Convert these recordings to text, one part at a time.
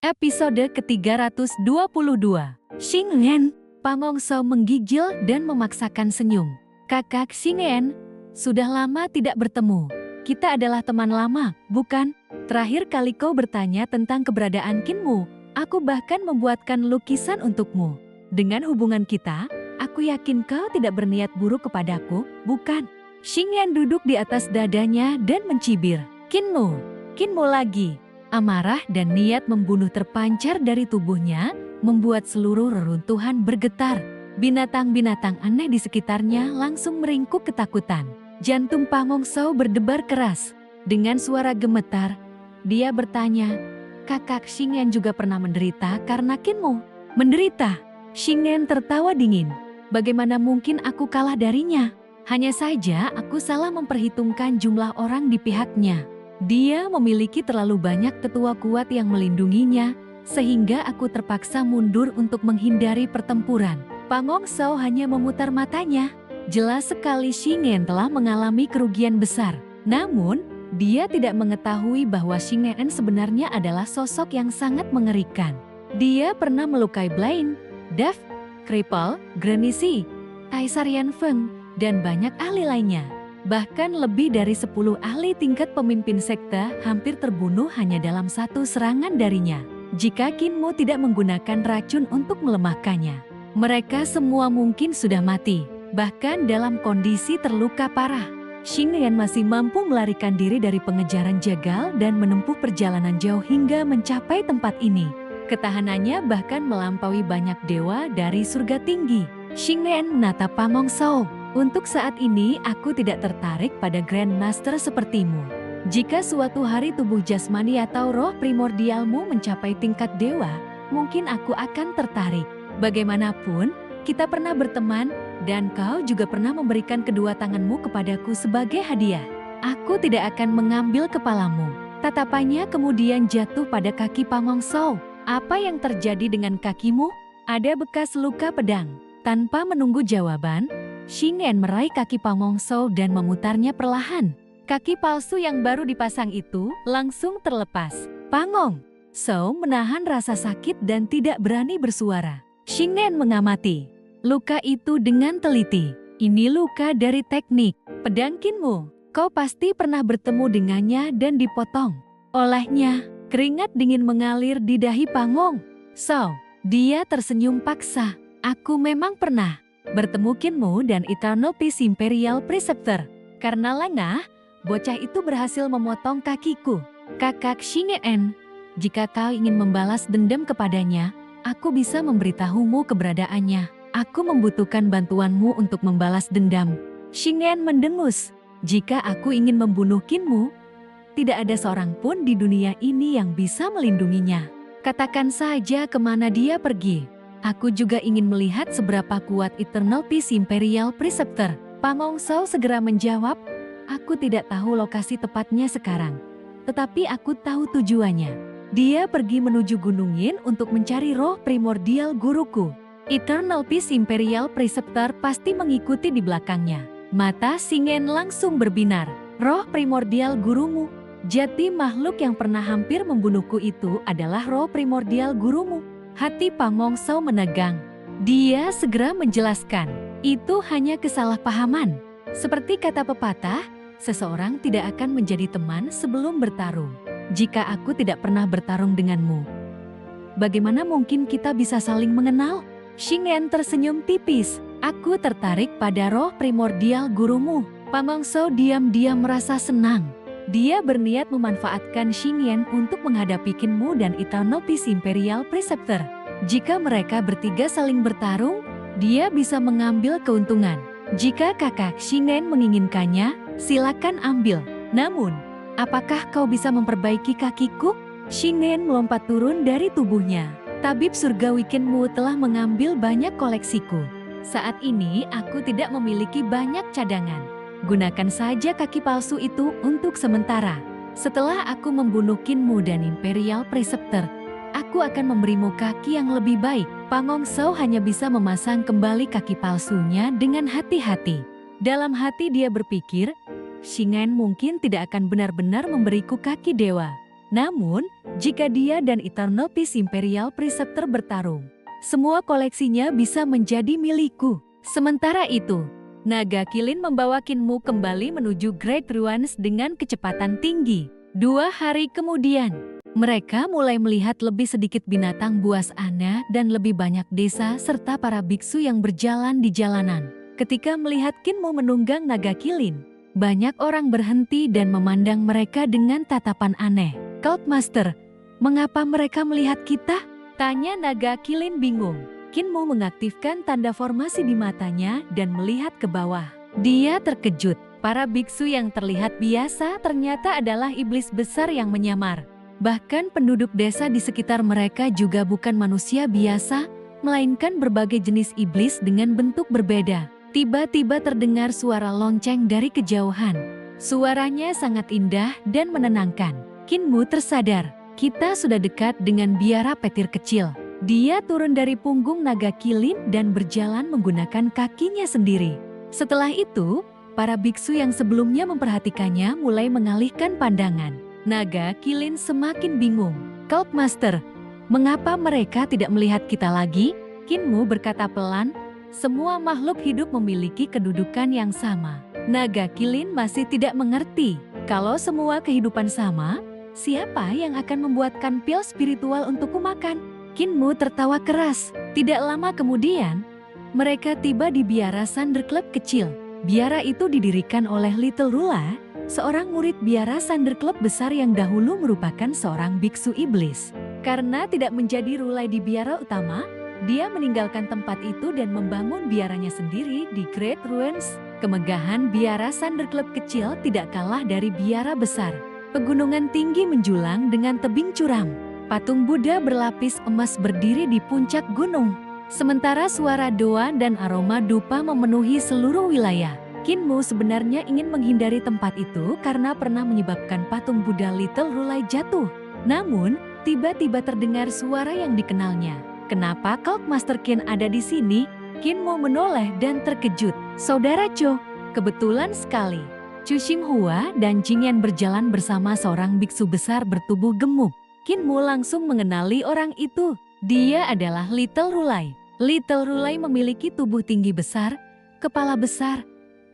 Episode ke-322. Xingyan. Pangongso menggigil dan memaksakan senyum. Kakak Xingyan, sudah lama tidak bertemu. Kita adalah teman lama, bukan? Terakhir kali kau bertanya tentang keberadaan Kinmu, aku bahkan membuatkan lukisan untukmu. Dengan hubungan kita, aku yakin kau tidak berniat buruk kepadaku, bukan? Xingyan duduk di atas dadanya dan mencibir. Kinmu lagi. Amarah dan niat membunuh terpancar dari tubuhnya, membuat seluruh reruntuhan bergetar. Binatang-binatang aneh di sekitarnya langsung meringkuk ketakutan. Jantung Pangongso berdebar keras. Dengan suara gemetar, dia bertanya, "Kakak Xingyan juga pernah menderita karena Kinmu?" "Menderita?" Xingyan tertawa dingin. "Bagaimana mungkin aku kalah darinya? Hanya saja aku salah memperhitungkan jumlah orang di pihaknya. Dia memiliki terlalu banyak tetua kuat yang melindunginya, sehingga aku terpaksa mundur untuk menghindari pertempuran." Pangongso hanya memutar matanya. Jelas sekali Xingyan telah mengalami kerugian besar. Namun, dia tidak mengetahui bahwa Xingyan sebenarnya adalah sosok yang sangat mengerikan. Dia pernah melukai Blaine, Dave, Cripple, Granisi, Kaisar Yanfeng, dan banyak ahli lainnya. Bahkan lebih dari 10 ahli tingkat pemimpin sekte hampir terbunuh hanya dalam satu serangan darinya. Jika Kinmu tidak menggunakan racun untuk melemahkannya, mereka semua mungkin sudah mati, bahkan dalam kondisi terluka parah. Xingyan masih mampu melarikan diri dari pengejaran jagal dan menempuh perjalanan jauh hingga mencapai tempat ini. Ketahanannya bahkan melampaui banyak dewa dari surga tinggi. Xingyan menatap Pangongso. "Untuk saat ini aku tidak tertarik pada Grandmaster sepertimu. Jika suatu hari tubuh jasmani atau roh primordialmu mencapai tingkat dewa, mungkin aku akan tertarik. Bagaimanapun, kita pernah berteman, dan kau juga pernah memberikan kedua tanganmu kepadaku sebagai hadiah. Aku tidak akan mengambil kepalamu." Tatapannya kemudian jatuh pada kaki Pangongso. "Apa yang terjadi dengan kakimu? Ada bekas luka pedang." Tanpa menunggu jawaban, Xingyan meraih kaki Pangongso dan memutarnya perlahan. Kaki palsu yang baru dipasang itu langsung terlepas. Pangongso menahan rasa sakit dan tidak berani bersuara. Xingyan mengamati luka itu dengan teliti. "Ini luka dari teknik pedang Kinmu. Kau pasti pernah bertemu dengannya dan dipotong olehnya." Keringat dingin mengalir di dahi Pangongso. Dia tersenyum paksa. "Aku memang pernah bertemu Kinmu dan Eternal Peace Imperial Preceptor. Karena lengah, bocah itu berhasil memotong kakiku. Kakak Xingyan, jika kau ingin membalas dendam kepadanya, aku bisa memberitahumu keberadaannya. Aku membutuhkan bantuanmu untuk membalas dendam." Xingyan mendengus. "Jika aku ingin membunuh Kinmu, tidak ada seorang pun di dunia ini yang bisa melindunginya. Katakan saja kemana dia pergi. Aku juga ingin melihat seberapa kuat Eternal Peace Imperial Preceptor." Pangongso segera menjawab, "Aku tidak tahu lokasi tepatnya sekarang, tetapi aku tahu tujuannya. Dia pergi menuju Gunung Yin untuk mencari roh primordial guruku. Eternal Peace Imperial Preceptor pasti mengikuti di belakangnya." Mata Xingyan langsung berbinar. "Roh primordial gurumu? Jati makhluk yang pernah hampir membunuhku itu adalah roh primordial gurumu?" Hati Pangongso menegang. Dia segera menjelaskan, "Itu hanya kesalahpahaman. Seperti kata pepatah, seseorang tidak akan menjadi teman sebelum bertarung. Jika aku tidak pernah bertarung denganmu, bagaimana mungkin kita bisa saling mengenal?" Xingyan tersenyum tipis. "Aku tertarik pada roh primordial gurumu." Pangongso diam-diam merasa senang. Dia berniat memanfaatkan Xingyan untuk menghadapi Kinmu dan Eternal Peace Imperial Preceptor. Jika mereka bertiga saling bertarung, dia bisa mengambil keuntungan. "Jika kakak Xingyan menginginkannya, silakan ambil. Namun, apakah kau bisa memperbaiki kakiku?" Xingyan melompat turun dari tubuhnya. "Tabib surgawi Kinmu telah mengambil banyak koleksiku. Saat ini aku tidak memiliki banyak cadangan. Gunakan saja kaki palsu itu untuk sementara. Setelah aku membunuh Kinmu dan Imperial Preceptor, aku akan memberimu kaki yang lebih baik." Pangongso hanya bisa memasang kembali kaki palsunya dengan hati-hati. Dalam hati dia berpikir, Xingyan mungkin tidak akan benar-benar memberiku kaki dewa. Namun, jika dia dan Eternal Peace Imperial Preceptor bertarung, semua koleksinya bisa menjadi milikku. Sementara itu, naga kilin membawa Kinmu kembali menuju Great Ruins dengan kecepatan tinggi. 2 hari kemudian, mereka mulai melihat lebih sedikit binatang buas aneh dan lebih banyak desa serta para biksu yang berjalan di jalanan. Ketika melihat Kinmu menunggang naga kilin, banyak orang berhenti dan memandang mereka dengan tatapan aneh. Cult Master, mengapa mereka melihat kita? Tanya naga kilin bingung. Kinmu mengaktifkan tanda formasi di matanya dan melihat ke bawah. Dia terkejut. Para biksu yang terlihat biasa ternyata adalah iblis besar yang menyamar. Bahkan penduduk desa di sekitar mereka juga bukan manusia biasa, melainkan berbagai jenis iblis dengan bentuk berbeda. Tiba-tiba terdengar suara lonceng dari kejauhan. Suaranya sangat indah dan menenangkan. Kinmu tersadar, kita sudah dekat dengan biara petir kecil. Dia turun dari punggung naga kilin dan berjalan menggunakan kakinya sendiri. Setelah itu, para biksu yang sebelumnya memperhatikannya mulai mengalihkan pandangan. Naga kilin semakin bingung. Cult Master, mengapa mereka tidak melihat kita lagi? Kinmu berkata pelan, semua makhluk hidup memiliki kedudukan yang sama. Naga kilin masih tidak mengerti. Kalau semua kehidupan sama, siapa yang akan membuatkan pil spiritual untukku makan? Kinmu tertawa keras. Tidak lama kemudian, mereka tiba di biara Thunder Club kecil. Biara itu didirikan oleh Little Rula, seorang murid biara Thunder Club besar yang dahulu merupakan seorang biksu iblis. Karena tidak menjadi rulai di biara utama, dia meninggalkan tempat itu dan membangun biaranya sendiri di Great Ruins. Kemegahan biara Thunder Club kecil tidak kalah dari biara besar. Pegunungan tinggi menjulang dengan tebing curam. Patung Buddha berlapis emas berdiri di puncak gunung. Sementara suara doa dan aroma dupa memenuhi seluruh wilayah. Kinmu sebenarnya ingin menghindari tempat itu karena pernah menyebabkan patung Buddha Little Rulai jatuh. Namun, tiba-tiba terdengar suara yang dikenalnya. Kenapa Cult Master Qin ada di sini? Kinmu menoleh dan terkejut. Saudara Cho, kebetulan sekali. Chu Xinghua dan Jingyan berjalan bersama seorang biksu besar bertubuh gemuk. Kinmu langsung mengenali orang itu. Dia adalah Little Rulai. Little Rulai memiliki tubuh tinggi besar, kepala besar,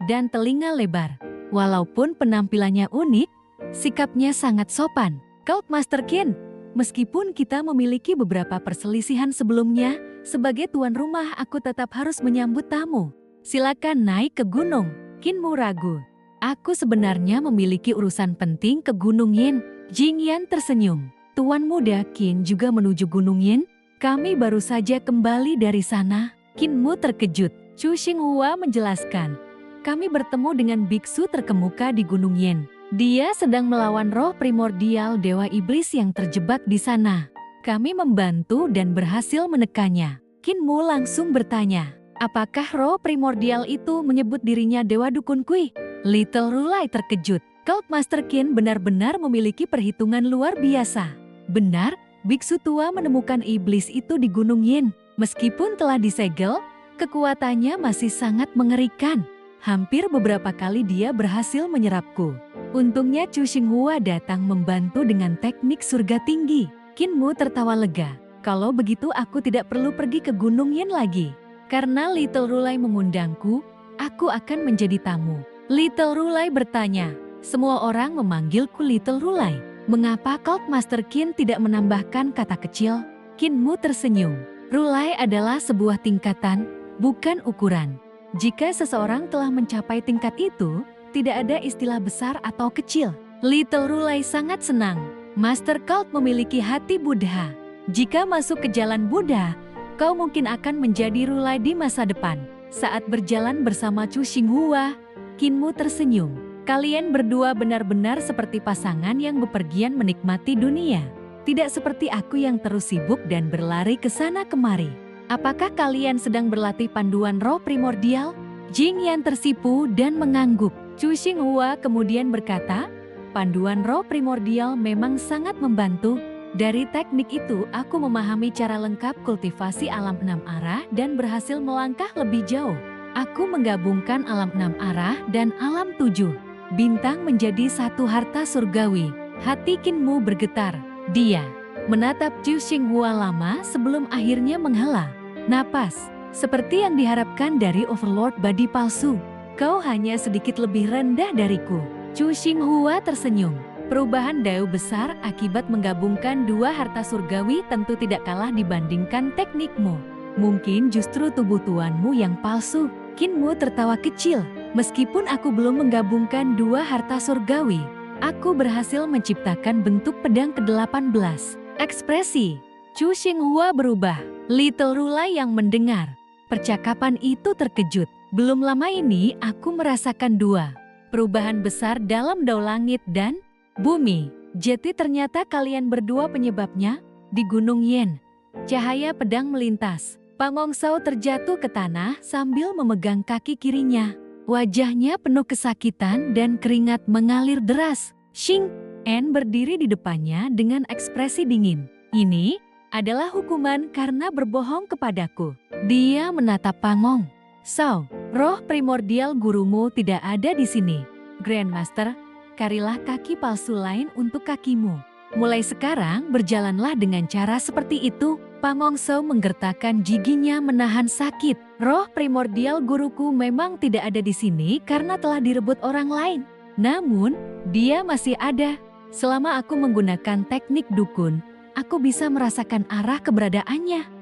dan telinga lebar. Walaupun penampilannya unik, sikapnya sangat sopan. Cult Master Qin, meskipun kita memiliki beberapa perselisihan sebelumnya, sebagai tuan rumah aku tetap harus menyambut tamu. Silakan naik ke gunung. Kinmu ragu. Aku sebenarnya memiliki urusan penting ke Gunung Yin. Jingyan tersenyum. Tuan muda Qin juga menuju Gunung Yin. Kami baru saja kembali dari sana. Kinmu terkejut. Chu Xinghua menjelaskan. Kami bertemu dengan biksu terkemuka di Gunung Yin. Dia sedang melawan roh primordial Dewa Iblis yang terjebak di sana. Kami membantu dan berhasil menekannya. Kinmu langsung bertanya, apakah roh primordial itu menyebut dirinya Dewa Dukun Kui? Little Rulai terkejut. Cult Master Qin benar-benar memiliki perhitungan luar biasa. Benar, biksu tua menemukan iblis itu di Gunung Yin. Meskipun telah disegel, kekuatannya masih sangat mengerikan. Hampir beberapa kali dia berhasil menyerapku. Untungnya Chu Xinghua datang membantu dengan teknik surga tinggi. Kinmu tertawa lega. Kalau begitu aku tidak perlu pergi ke Gunung Yin lagi. Karena Little Rulai mengundangku, aku akan menjadi tamu. Little Rulai bertanya. Semua orang memanggilku Little Rulai. Mengapa Cult Master Qin tidak menambahkan kata kecil? Kinmu tersenyum. Rulai adalah sebuah tingkatan, bukan ukuran. Jika seseorang telah mencapai tingkat itu, tidak ada istilah besar atau kecil. Little Rulai sangat senang. Master Cult memiliki hati Buddha. Jika masuk ke jalan Buddha, kau mungkin akan menjadi Rulai di masa depan. Saat berjalan bersama Chu Xinghua, Kinmu tersenyum. Kalian berdua benar-benar seperti pasangan yang bepergian menikmati dunia. Tidak seperti aku yang terus sibuk dan berlari ke sana kemari. Apakah kalian sedang berlatih panduan roh primordial? Jingyan tersipu dan mengangguk. Chu Xinghua kemudian berkata, panduan roh primordial memang sangat membantu. Dari teknik itu aku memahami cara lengkap kultivasi alam 6 arah dan berhasil melangkah lebih jauh. Aku menggabungkan alam 6 arah dan alam 7 bintang menjadi satu harta surgawi. Hati Qinmu bergetar. Dia menatap Chu Xinghua lama sebelum akhirnya menghela napas. Seperti yang diharapkan dari Overlord Badi Palsu. Kau hanya sedikit lebih rendah dariku. Chu Xinghua tersenyum. Perubahan Dao besar akibat menggabungkan dua harta surgawi tentu tidak kalah dibandingkan teknikmu. Mungkin justru tubuh tuanmu yang palsu. Qinmu tertawa kecil. Meskipun aku belum menggabungkan dua harta surgawi, aku berhasil menciptakan bentuk pedang ke-18. Ekspresi Chu Xinghua berubah. Little Rula yang mendengar percakapan itu terkejut. Belum lama ini aku merasakan dua perubahan besar dalam Dao Langit dan Bumi. Jadi ternyata kalian berdua penyebabnya. Di Gunung Yen, cahaya pedang melintas. Pangong Sao terjatuh ke tanah sambil memegang kaki kirinya. Wajahnya penuh kesakitan dan keringat mengalir deras. Xing En berdiri di depannya dengan ekspresi dingin. Ini adalah hukuman karena berbohong kepadaku. Dia menatap Pangong Sao. Roh primordial gurumu tidak ada di sini. Grandmaster, carilah kaki palsu lain untuk kakimu. Mulai sekarang berjalanlah dengan cara seperti itu. Pangong Sao menggertakkan giginya menahan sakit. Roh primordial guruku memang tidak ada di sini karena telah direbut orang lain. Namun, dia masih ada. Selama aku menggunakan teknik dukun, aku bisa merasakan arah keberadaannya.